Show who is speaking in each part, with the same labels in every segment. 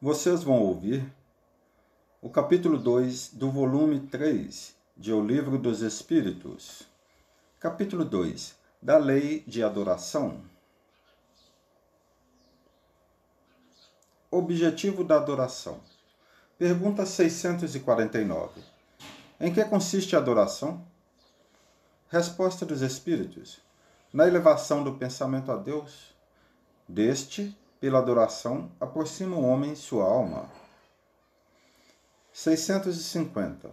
Speaker 1: Vocês vão ouvir o capítulo 2 do volume 3 de O Livro dos Espíritos. Capítulo 2 da Lei de Adoração. Objetivo da adoração. Pergunta 649. Em que consiste a adoração? Resposta dos Espíritos. Na elevação do pensamento a Deus. Deste, pela adoração, aproxima o homem sua alma. 650.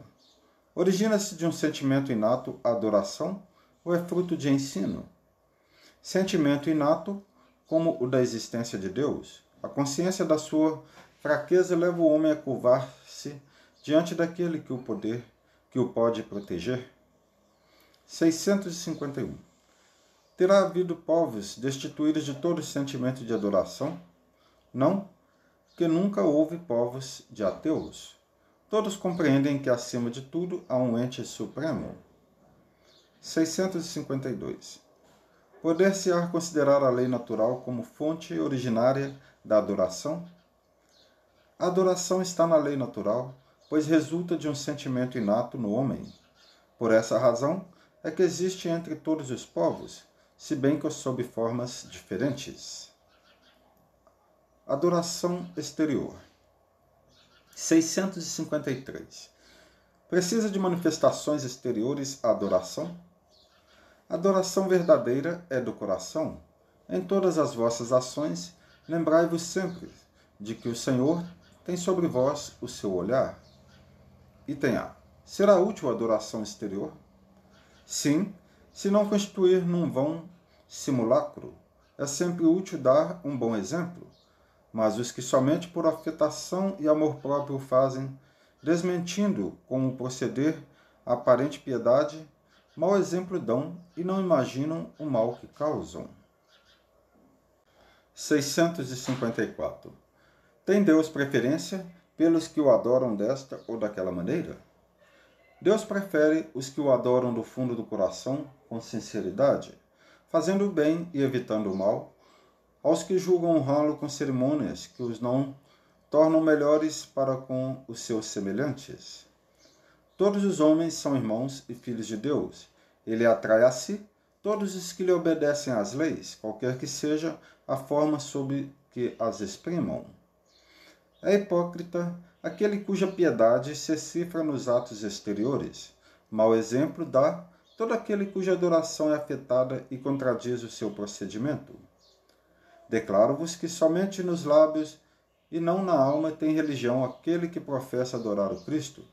Speaker 1: Origina-se de um sentimento inato a adoração ou é fruto de ensino? Sentimento inato, como o da existência de Deus, a consciência da sua fraqueza leva o homem a curvar-se diante daquele que o pode proteger. 651. Terá havido povos destituídos de todo sentimento de adoração? Não, que nunca houve povos de ateus. Todos compreendem que, acima de tudo, há um ente supremo. 652. Poder-se-á considerar a lei natural como fonte originária da adoração? A adoração está na lei natural, pois resulta de um sentimento inato no homem. Por essa razão é que existe entre todos os povos, se bem que sob formas diferentes. Adoração exterior. 653. Precisa de manifestações exteriores a adoração? A adoração verdadeira é do coração. Em todas as vossas ações, lembrai-vos sempre de que o Senhor tem sobre vós o seu olhar. Item A. Será útil a adoração exterior? Sim, se não constituir num vão simulacro, é sempre útil dar um bom exemplo. Mas os que somente por afetação e amor próprio o fazem, desmentindo com o proceder a aparente piedade, mau exemplo dão e não imaginam o mal que causam. 654. Tem Deus preferência pelos que o adoram desta ou daquela maneira? Deus prefere os que o adoram do fundo do coração, com sinceridade, fazendo o bem e evitando o mal, aos que julgam honrá-lo com cerimônias que os não tornam melhores para com os seus semelhantes. Todos os homens são irmãos e filhos de Deus. Ele atrai a si todos os que lhe obedecem às leis, qualquer que seja a forma sob que as exprimam. É hipócrita aquele cuja piedade se cifra nos atos exteriores. Mau exemplo dá todo aquele cuja adoração é afetada e contradiz o seu procedimento. Declaro-vos que somente nos lábios e não na alma tem religião aquele que professa adorar o Cristo,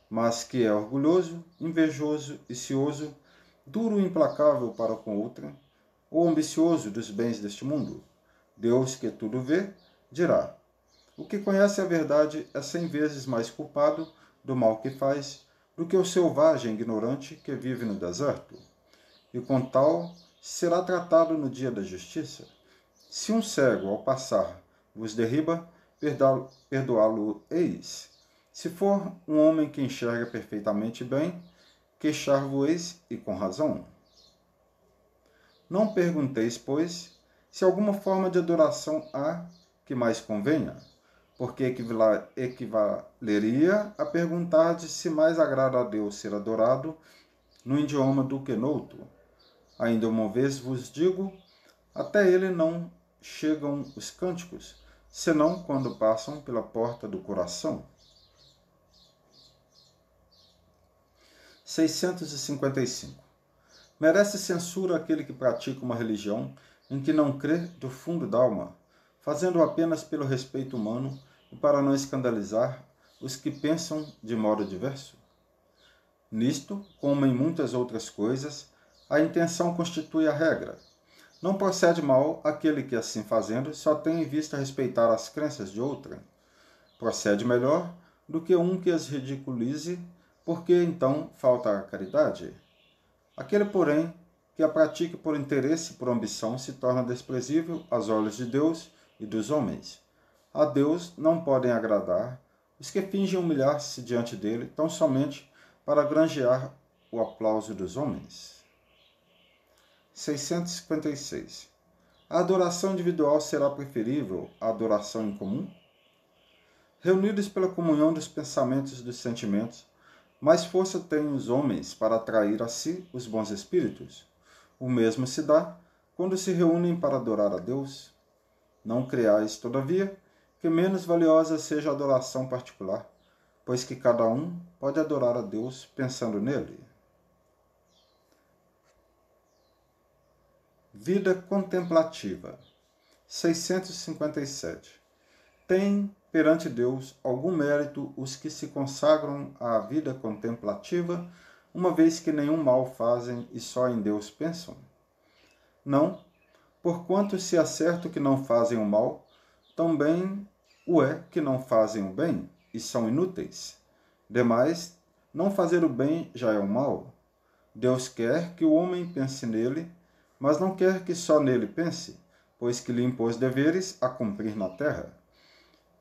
Speaker 1: mas que é orgulhoso, invejoso e cioso, duro e implacável para com outra, ou ambicioso dos bens deste mundo. Deus, que tudo vê, dirá: o que conhece a verdade é 100 vezes mais culpado do mal que faz do que o selvagem ignorante que vive no deserto. E com tal será tratado no dia da justiça. Se um cego, ao passar, vos derriba, perdoá-lo-eis. Se for um homem que enxerga perfeitamente bem, queixar-vos-eis e com razão. Não pergunteis, pois, se alguma forma de adoração há que mais convenha, porque equivaleria a perguntar se mais agrada a Deus ser adorado num idioma do que noutro. Ainda uma vez vos digo, até ele não chegam os cânticos, senão quando passam pela porta do coração. 655. Merece censura aquele que pratica uma religião em que não crê do fundo da alma, fazendo-o apenas pelo respeito humano e para não escandalizar os que pensam de modo diverso. Nisto, como em muitas outras coisas, a intenção constitui a regra. Não procede mal aquele que, assim fazendo, só tem em vista respeitar as crenças de outrem. Procede melhor do que um que as ridiculize, porque então falta a caridade. Aquele, porém, que a pratique por interesse e por ambição se torna desprezível aos olhos de Deus e dos homens. A Deus não podem agradar os que fingem humilhar-se diante dele tão somente para granjear o aplauso dos homens. 656. A adoração individual será preferível à adoração em comum? reunidos pela comunhão dos pensamentos e dos sentimentos, mais força têm os homens para atrair a si os bons espíritos. O mesmo se dá quando se reúnem para adorar a Deus. Não creais, todavia, que menos valiosa seja a adoração particular, pois que cada um pode adorar a Deus pensando nele. Vida contemplativa. 657. Tem perante Deus algum mérito os que se consagram à vida contemplativa, uma vez que nenhum mal fazem e só em Deus pensam? Não, porquanto se é certo que não fazem o mal, também o é que não fazem o bem e são inúteis. Demais, não fazer o bem já é o mal. Deus quer que o homem pense nele, mas não quer que só nele pense, pois que lhe impôs deveres a cumprir na terra.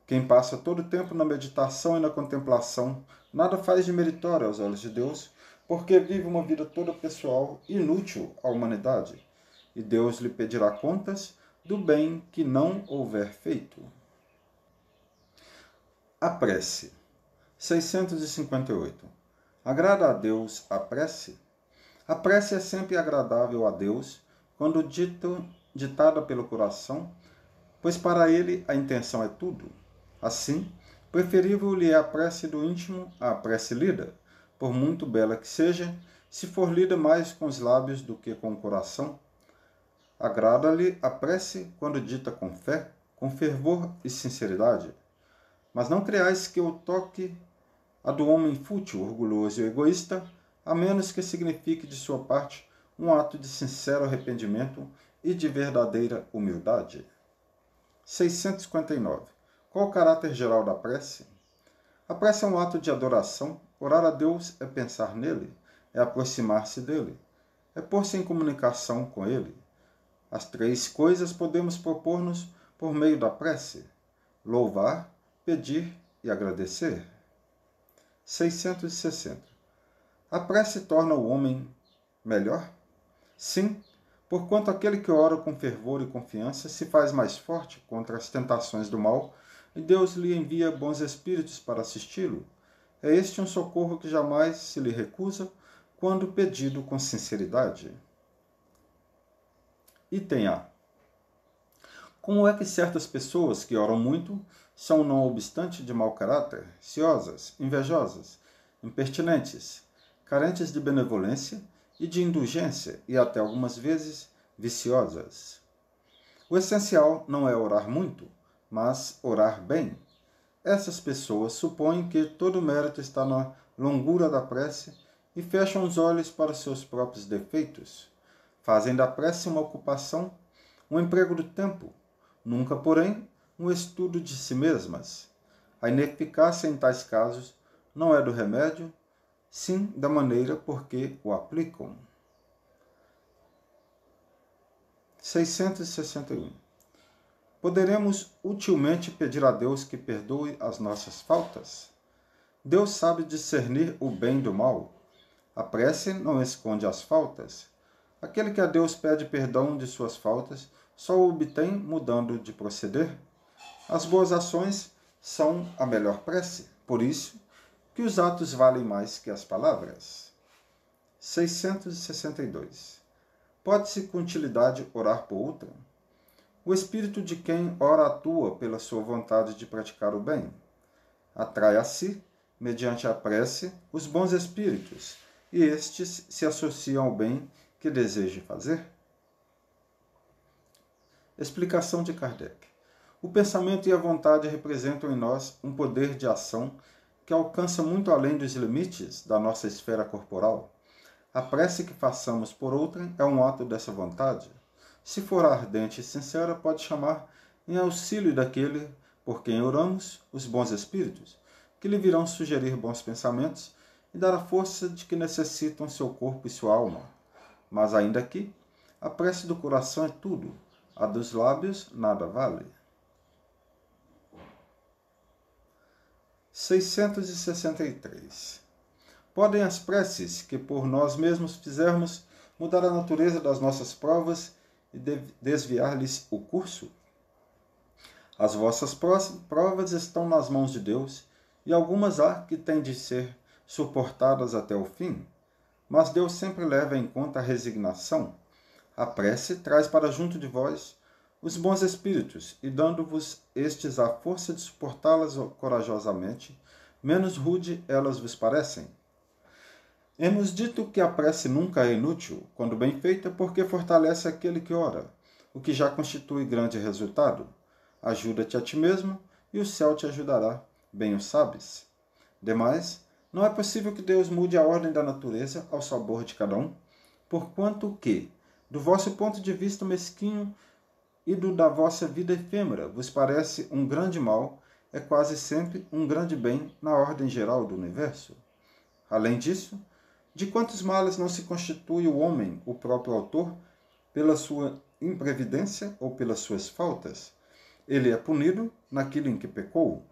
Speaker 1: Quem passa todo o tempo na meditação e na contemplação, nada faz de meritório aos olhos de Deus, porque vive uma vida toda pessoal, inútil à humanidade, e Deus lhe pedirá contas do bem que não houver feito. A prece. 658. Agrada a Deus a prece? A prece é sempre agradável a Deus quando ditada pelo coração, pois para ele a intenção é tudo. Assim, preferível lhe é a prece do íntimo à prece lida, por muito bela que seja, se for lida mais com os lábios do que com o coração. Agrada-lhe a prece quando dita com fé, com fervor e sinceridade. Mas não creais que o toque a do homem fútil, orgulhoso e egoísta, a menos que signifique de sua parte um ato de sincero arrependimento e de verdadeira humildade. 659. Qual o caráter geral da prece? A prece é um ato de adoração. Orar a Deus é pensar nele, é aproximar-se dele, é pôr-se em comunicação com ele. As três coisas podemos propor-nos por meio da prece: louvar, pedir e agradecer. 660. A prece torna o homem melhor? Sim, porquanto aquele que ora com fervor e confiança se faz mais forte contra as tentações do mal, e Deus lhe envia bons espíritos para assisti-lo. É este um socorro que jamais se lhe recusa quando pedido com sinceridade. Item A. Como é que certas pessoas que oram muito são, não obstante, de mau caráter, ciosas, invejosas, impertinentes, carentes de benevolência e de indulgência e até algumas vezes viciosas? O essencial não é orar muito, mas orar bem. Essas pessoas supõem que todo o mérito está na longura da prece e fecham os olhos para seus próprios defeitos. Fazem da prece uma ocupação, um emprego do tempo, nunca, porém, um estudo de si mesmas. A ineficácia em tais casos não é do remédio, sim da maneira por que o aplicam. 661. Poderemos utilmente pedir a Deus que perdoe as nossas faltas? Deus sabe discernir o bem do mal. A prece não esconde as faltas. Aquele que a Deus pede perdão de suas faltas só o obtém mudando de proceder. As boas ações são a melhor prece, por isso que os atos valem mais que as palavras. 662. Pode-se com utilidade orar por outra? O espírito de quem ora atua pela sua vontade de praticar o bem. Atrai a si, mediante a prece, os bons espíritos, e estes se associam ao bem que deseja fazer. Explicação de Kardec. O pensamento e a vontade representam em nós um poder de ação que alcança muito além dos limites da nossa esfera corporal. A prece que façamos por outrem é um ato dessa vontade. Se for ardente e sincera, pode chamar em auxílio daquele por quem oramos os bons espíritos, que lhe virão sugerir bons pensamentos e dar a força de que necessitam seu corpo e sua alma. Mas ainda aqui, a prece do coração é tudo, a dos lábios nada vale. 663. Podem as preces que por nós mesmos fizermos mudar a natureza das nossas provas e desviar-lhes o curso? As vossas provas estão nas mãos de Deus, e algumas há que têm de ser suportadas até o fim, mas Deus sempre leva em conta a resignação. A prece traz para junto de vós os bons espíritos, e dando-vos estes a força de suportá-las corajosamente, menos rude elas vos parecem. Hemos dito que a prece nunca é inútil, quando bem feita, porque fortalece aquele que ora, o que já constitui grande resultado. Ajuda-te a ti mesmo, e o céu te ajudará, bem o sabes. Demais, não é possível que Deus mude a ordem da natureza ao sabor de cada um, porquanto que, do vosso ponto de vista mesquinho e do da vossa vida efêmera, vos parece um grande mal, é quase sempre um grande bem na ordem geral do universo. Além disso, de quantos males não se constitui o homem, o próprio autor, pela sua imprevidência ou pelas suas faltas? Ele é punido naquilo em que pecou.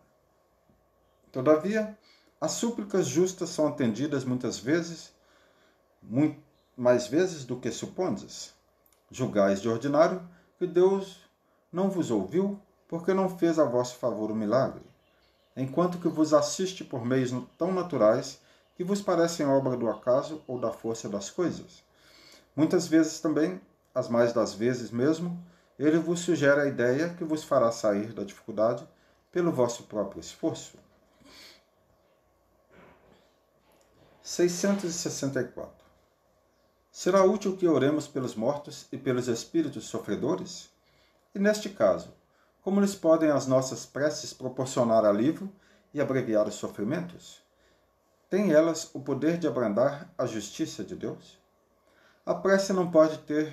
Speaker 1: Todavia, as súplicas justas são atendidas muitas vezes, muito mais vezes do que supondes. Julgais de ordinário que Deus não vos ouviu, porque não fez a vosso favor o milagre, enquanto que vos assiste por meios tão naturais que vos parecem obra do acaso ou da força das coisas. Muitas vezes também, as mais das vezes mesmo, ele vos sugere a ideia que vos fará sair da dificuldade pelo vosso próprio esforço. 664. Será útil que oremos pelos mortos e pelos espíritos sofredores? E neste caso, como lhes podem as nossas preces proporcionar alívio e abreviar os sofrimentos? Têm elas o poder de abrandar a justiça de Deus? A prece não pode ter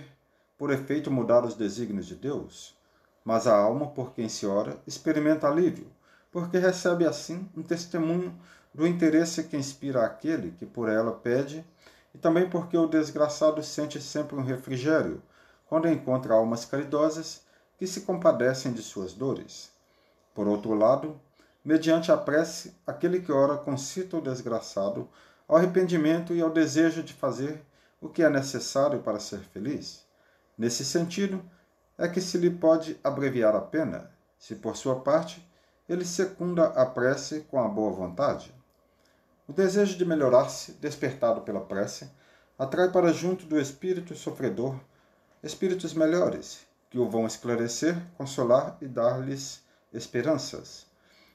Speaker 1: por efeito mudar os desígnios de Deus, mas a alma por quem se ora experimenta alívio, porque recebe assim um testemunho do interesse que inspira aquele que por ela pede, e também porque o desgraçado sente sempre um refrigério quando encontra almas caridosas que se compadecem de suas dores. Por outro lado, mediante a prece, aquele que ora concita o desgraçado ao arrependimento e ao desejo de fazer o que é necessário para ser feliz. Nesse sentido, é que se lhe pode abreviar a pena, se por sua parte ele secunda a prece com a boa vontade. O desejo de melhorar-se, despertado pela prece, atrai para junto do espírito sofredor espíritos melhores, que o vão esclarecer, consolar e dar-lhes esperanças.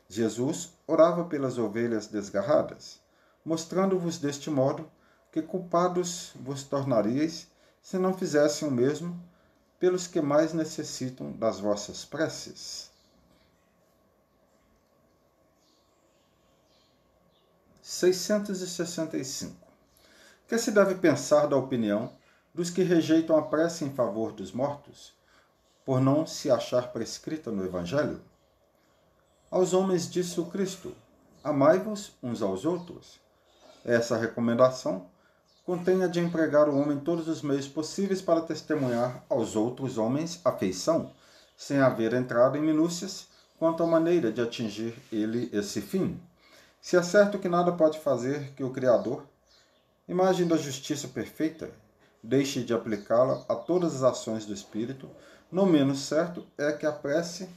Speaker 1: Jesus orava pelas ovelhas desgarradas, mostrando-vos deste modo que culpados vos tornaríeis se não fizessem o mesmo pelos que mais necessitam das vossas preces. 665. Que se deve pensar da opinião dos que rejeitam a prece em favor dos mortos, por não se achar prescrita no Evangelho? Aos homens disse o Cristo: amai-vos uns aos outros. Essa recomendação contém a de empregar o homem todos os meios possíveis para testemunhar aos outros homens afeição, sem haver entrado em minúcias quanto à maneira de atingir ele esse fim. Se é certo que nada pode fazer que o Criador, imagem da justiça perfeita, deixe de aplicá-la a todas as ações do Espírito, não menos certo é que a prece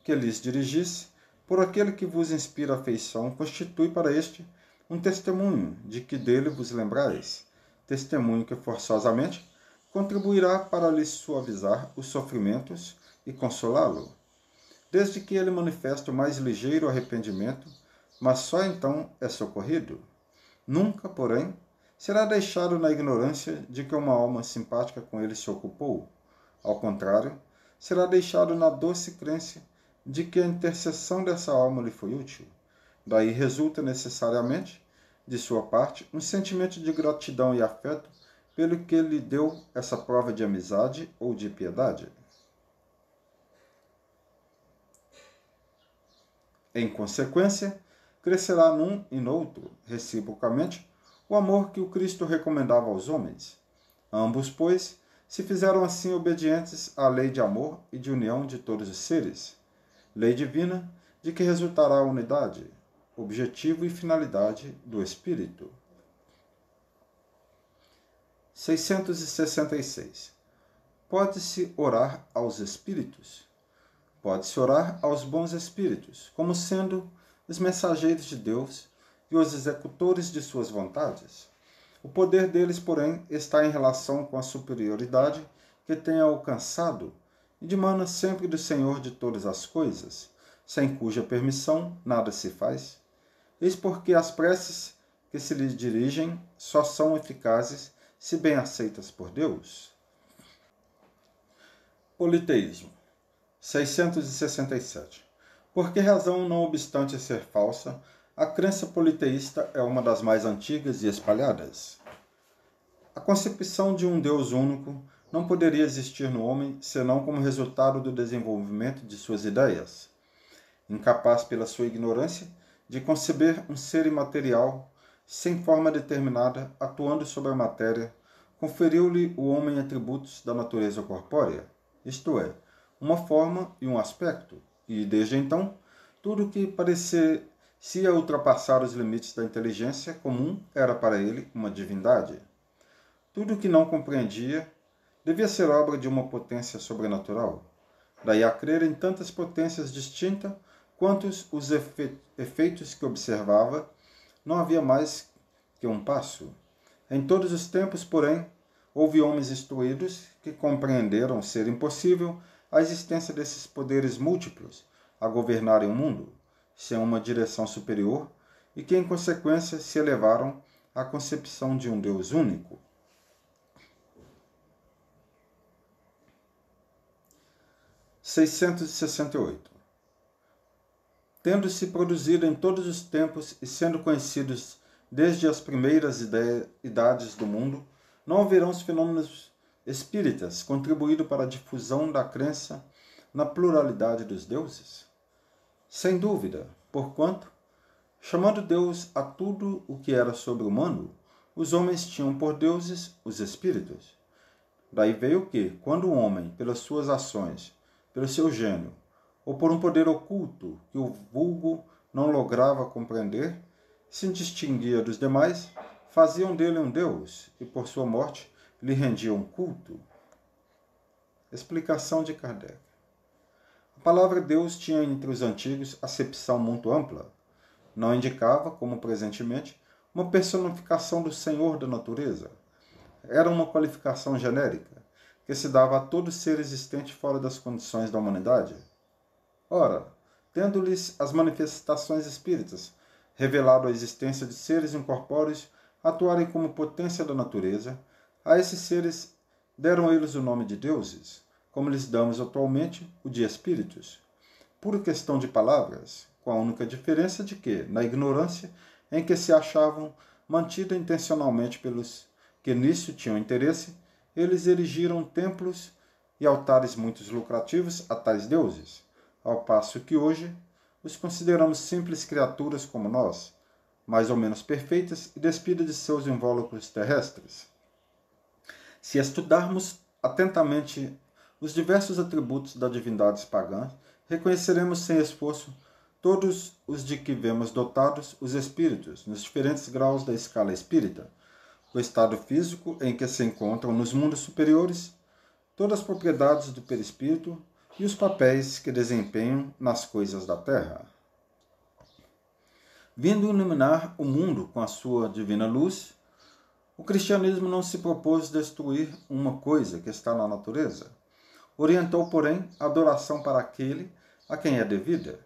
Speaker 1: que lhes dirigisse, por aquele que vos inspira afeição, constitui para este um testemunho de que dele vos lembrais, testemunho que forçosamente contribuirá para lhe suavizar os sofrimentos e consolá-lo, desde que ele manifeste o mais ligeiro arrependimento, mas só então é socorrido. Nunca, porém, será deixado na ignorância de que uma alma simpática com ele se ocupou. Ao contrário, será deixado na doce crença de que a intercessão dessa alma lhe foi útil. Daí resulta necessariamente, de sua parte, um sentimento de gratidão e afeto pelo que lhe deu essa prova de amizade ou de piedade. Em consequência, crescerá num e noutro, reciprocamente, o amor que o Cristo recomendava aos homens. Ambos, pois, se fizeram assim obedientes à lei de amor e de união de todos os seres, lei divina de que resultará a unidade, objetivo e finalidade do Espírito. 666. Pode-se orar aos Espíritos? Pode-se orar aos bons espíritos, como sendo os mensageiros de Deus e os executores de suas vontades. O poder deles, porém, está em relação com a superioridade que têm alcançado e demanda sempre do Senhor de todas as coisas, sem cuja permissão nada se faz. Eis porque as preces que se lhe dirigem só são eficazes se bem aceitas por Deus. Politeísmo. 667. Por que razão, não obstante ser falsa, a crença politeísta é uma das mais antigas e espalhadas? A concepção de um Deus único não poderia existir no homem senão como resultado do desenvolvimento de suas ideias. Incapaz pela sua ignorância de conceber um ser imaterial, sem forma determinada, atuando sobre a matéria, conferiu-lhe o homem atributos da natureza corpórea, isto é, uma forma e um aspecto, e, desde então, tudo que parecia ultrapassar os limites da inteligência comum era para ele uma divindade. Tudo que não compreendia devia ser obra de uma potência sobrenatural. Daí a crer em tantas potências distintas quantos os efeitos que observava, não havia mais que um passo. Em todos os tempos, porém, houve homens instruídos que compreenderam ser impossível a existência desses poderes múltiplos a governarem o mundo, sem uma direção superior, e que, em consequência, se elevaram à concepção de um Deus único. – 668. Tendo-se produzido em todos os tempos e sendo conhecidos desde as primeiras idades do mundo, não haverão os fenômenos espíritas contribuído para a difusão da crença na pluralidade dos deuses? Sem dúvida, porquanto, chamando Deus a tudo o que era sobre-humano, os homens tinham por deuses os espíritos. Daí veio que, quando o homem, pelas suas ações, pelo seu gênio, ou por um poder oculto que o vulgo não lograva compreender, se distinguia dos demais, faziam dele um deus e, por sua morte, lhe rendiam culto. Explicação de Kardec. A palavra Deus tinha entre os antigos acepção muito ampla. Não indicava, como presentemente, uma personificação do Senhor da natureza. Era uma qualificação genérica, que se dava a todo ser existente fora das condições da humanidade. Ora, tendo-lhes as manifestações espíritas revelado a existência de seres incorpóreos atuarem como potência da natureza, a esses seres deram eles o nome de deuses, como lhes damos atualmente o de espíritos. Pura questão de palavras, com a única diferença de que, na ignorância em que se achavam mantida intencionalmente pelos que nisso tinham interesse, eles erigiram templos e altares muito lucrativos a tais deuses, ao passo que hoje os consideramos simples criaturas como nós, mais ou menos perfeitas e despidas de seus invólucros terrestres. Se estudarmos atentamente os diversos atributos das divindades pagãs, reconheceremos sem esforço todos os de que vemos dotados os espíritos, nos diferentes graus da escala espírita, o estado físico em que se encontram nos mundos superiores, todas as propriedades do perispírito e os papéis que desempenham nas coisas da terra. Vindo iluminar o mundo com a sua divina luz, o cristianismo não se propôs destruir uma coisa que está na natureza. Orientou, porém, a adoração para aquele a quem é devida.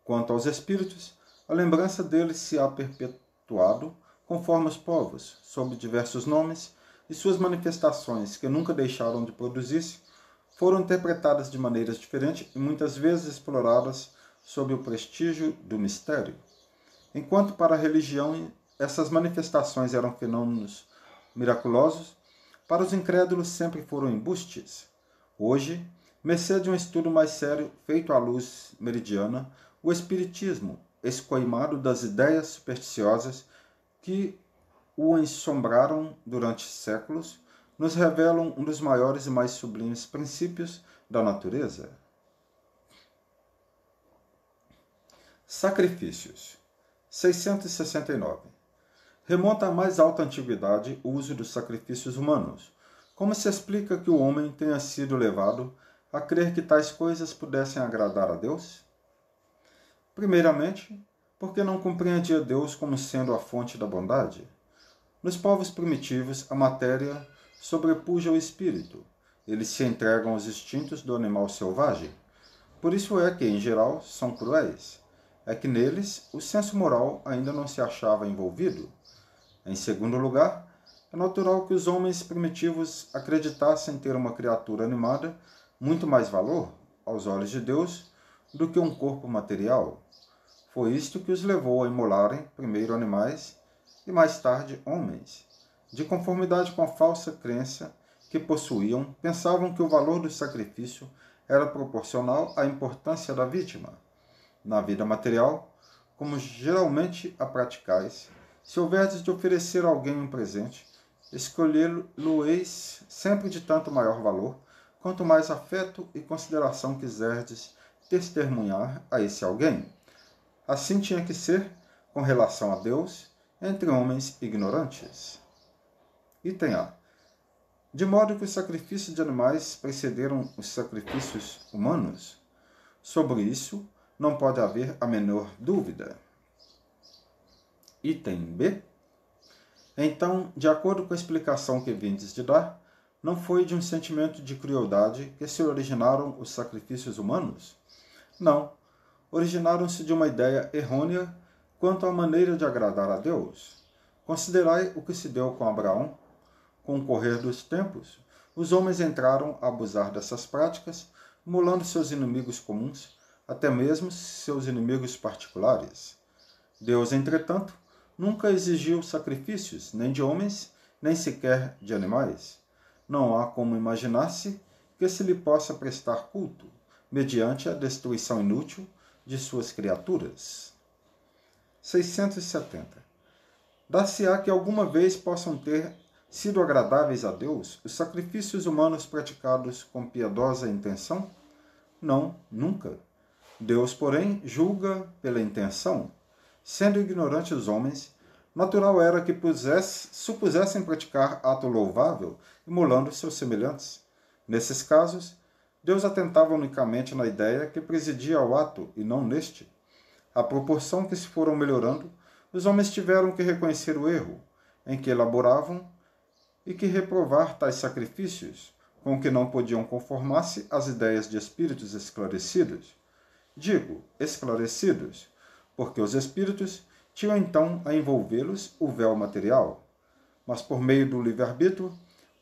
Speaker 1: Quanto aos espíritos, a lembrança deles se há perpetuado conforme os povos, sob diversos nomes, e suas manifestações, que nunca deixaram de produzir-se, foram interpretadas de maneiras diferentes e muitas vezes exploradas sob o prestígio do mistério. Enquanto para a religião essas manifestações eram fenômenos miraculosos, para os incrédulos sempre foram embustes. Hoje, mercê de um estudo mais sério feito à luz meridiana, o espiritismo, escoimado das ideias supersticiosas que o ensombraram durante séculos, nos revelam um dos maiores e mais sublimes princípios da natureza. Sacrifícios. 669. Remonta à mais alta antiguidade o uso dos sacrifícios humanos. Como se explica que o homem tenha sido levado a crer que tais coisas pudessem agradar a Deus? Primeiramente, porque não compreendia Deus como sendo a fonte da bondade. Nos povos primitivos, a matéria sobrepuja o espírito. Eles se entregam aos instintos do animal selvagem. Por isso é que, em geral, são cruéis. É que neles o senso moral ainda não se achava envolvido. Em segundo lugar, é natural que os homens primitivos acreditassem ter uma criatura animada muito mais valor, aos olhos de Deus, do que um corpo material. Foi isto que os levou a imolarem primeiro animais e mais tarde homens. De conformidade com a falsa crença que possuíam, pensavam que o valor do sacrifício era proporcional à importância da vítima. Na vida material, como geralmente a praticais, se houverdes de oferecer a alguém um presente, escolhê-lo-eis sempre de tanto maior valor, quanto mais afeto e consideração quiserdes testemunhar a esse alguém. Assim tinha que ser com relação a Deus entre homens ignorantes. Item A. De modo que os sacrifícios de animais precederam os sacrifícios humanos. Sobre isso, não pode haver a menor dúvida. Item B. Então, de acordo com a explicação que vindes de dar, não foi de um sentimento de crueldade que se originaram os sacrifícios humanos? Não. Originaram-se de uma ideia errônea quanto à maneira de agradar a Deus. Considerai o que se deu com Abraão. Com o correr dos tempos, os homens entraram a abusar dessas práticas, emulando seus inimigos comuns, até mesmo seus inimigos particulares. Deus, entretanto, nunca exigiu sacrifícios, nem de homens, nem sequer de animais. Não há como imaginar-se que se lhe possa prestar culto, mediante a destruição inútil de suas criaturas. 670. Dar-se-á que alguma vez possam ter sido agradáveis a Deus os sacrifícios humanos praticados com piedosa intenção? Não, nunca. Deus, porém, julga pela intenção. Sendo ignorantes os homens, natural era que supusessem praticar ato louvável, emulando seus semelhantes. Nesses casos, Deus atentava unicamente na ideia que presidia ao ato e não neste. À proporção que se foram melhorando, os homens tiveram que reconhecer o erro em que elaboravam e que reprovar tais sacrifícios, com que não podiam conformar-se às ideias de espíritos esclarecidos. Digo, esclarecidos, porque os espíritos tinham então a envolvê-los o véu material, mas por meio do livre-arbítrio,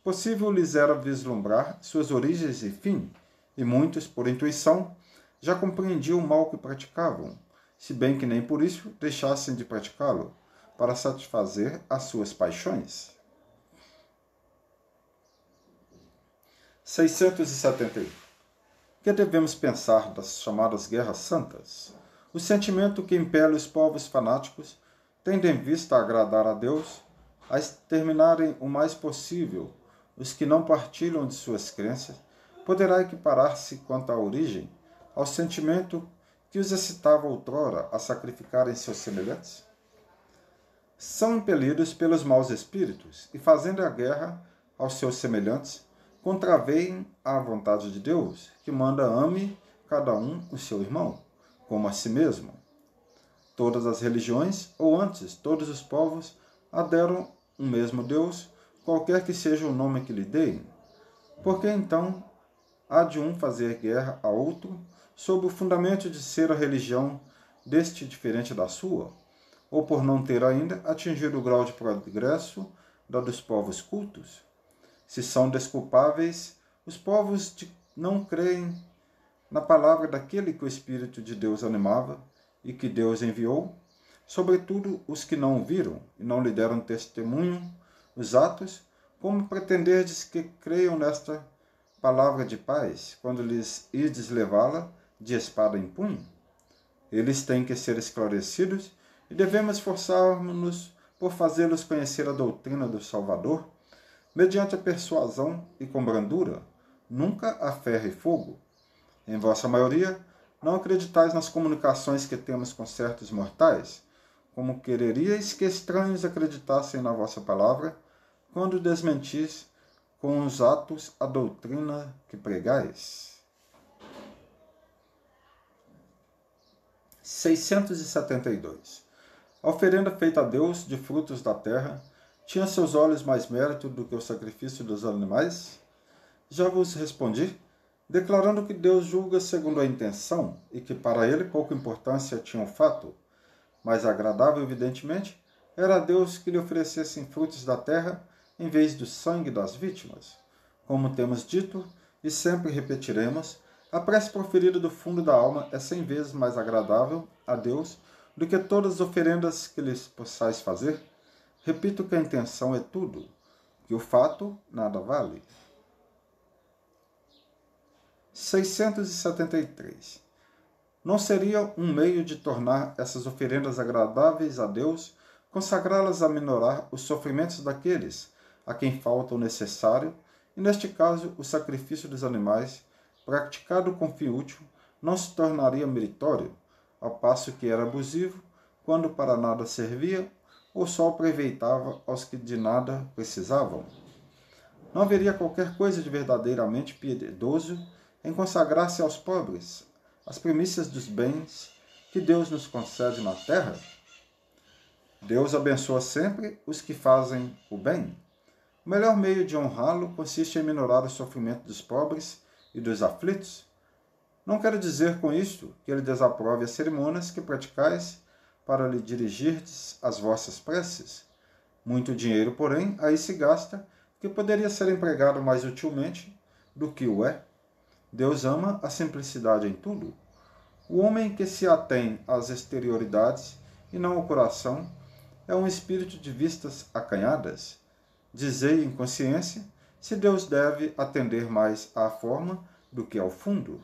Speaker 1: possível lhes era vislumbrar suas origens e fim, e muitos, por intuição, já compreendiam o mal que praticavam, se bem que nem por isso deixassem de praticá-lo, para satisfazer as suas paixões. 671. Que devemos pensar das chamadas guerras santas? O sentimento que impele os povos fanáticos, tendo em vista agradar a Deus, a exterminarem o mais possível os que não partilham de suas crenças, poderá equiparar-se quanto à origem ao sentimento que os excitava outrora a sacrificarem seus semelhantes? São impelidos pelos maus espíritos e, fazendo a guerra aos seus semelhantes, contraveem a vontade de Deus, que manda ame cada um o seu irmão, como a si mesmo. Todas as religiões, ou antes, todos os povos, aderam um mesmo Deus, qualquer que seja o nome que lhe deem. Por que então há de um fazer guerra a outro, sob o fundamento de ser a religião deste diferente da sua, ou por não ter ainda atingido o grau de progresso da dos povos cultos? Se são desculpáveis os povos que não creem na palavra daquele que o Espírito de Deus animava e que Deus enviou, sobretudo os que não o viram e não lhe deram testemunho, os atos, como pretenderdes que creiam nesta palavra de paz, quando lhes ides levá-la de espada em punho? Eles têm que ser esclarecidos e devemos esforçar-nos por fazê-los conhecer a doutrina do Salvador, mediante a persuasão e com brandura, nunca a ferro e fogo. Em vossa maioria, não acreditais nas comunicações que temos com certos mortais, como quereríeis que estranhos acreditassem na vossa palavra, quando desmentis com os atos a doutrina que pregais. 672. A oferenda feita a Deus de frutos da terra tinha a seus olhos mais mérito do que o sacrifício dos animais? Já vos respondi, declarando que Deus julga segundo a intenção e que para ele pouca importância tinha o fato. Mais agradável, evidentemente, era a Deus que lhe oferecessem frutos da terra em vez do sangue das vítimas. Como temos dito e sempre repetiremos, a prece proferida do fundo da alma é 100 vezes mais agradável a Deus do que todas as oferendas que lhes possais fazer. Repito que a intenção é tudo, que o fato nada vale. 673. Não seria um meio de tornar essas oferendas agradáveis a Deus, consagrá-las a minorar os sofrimentos daqueles a quem falta o necessário, e neste caso o sacrifício dos animais, praticado com fim útil, não se tornaria meritório, ao passo que era abusivo, quando para nada servia, ou só aproveitava aos que de nada precisavam. Não haveria qualquer coisa de verdadeiramente piedoso em consagrar-se aos pobres, as primícias dos bens que Deus nos concede na terra? Deus abençoa sempre os que fazem o bem. O melhor meio de honrá-lo consiste em minorar o sofrimento dos pobres e dos aflitos. Não quero dizer com isto que ele desaprove as cerimônias que praticais para lhe dirigirdes as vossas preces. Muito dinheiro, porém, aí se gasta, que poderia ser empregado mais utilmente do que o é. Deus ama a simplicidade em tudo. O homem que se atém às exterioridades e não ao coração é um espírito de vistas acanhadas. Dizei em consciência se Deus deve atender mais à forma do que ao fundo.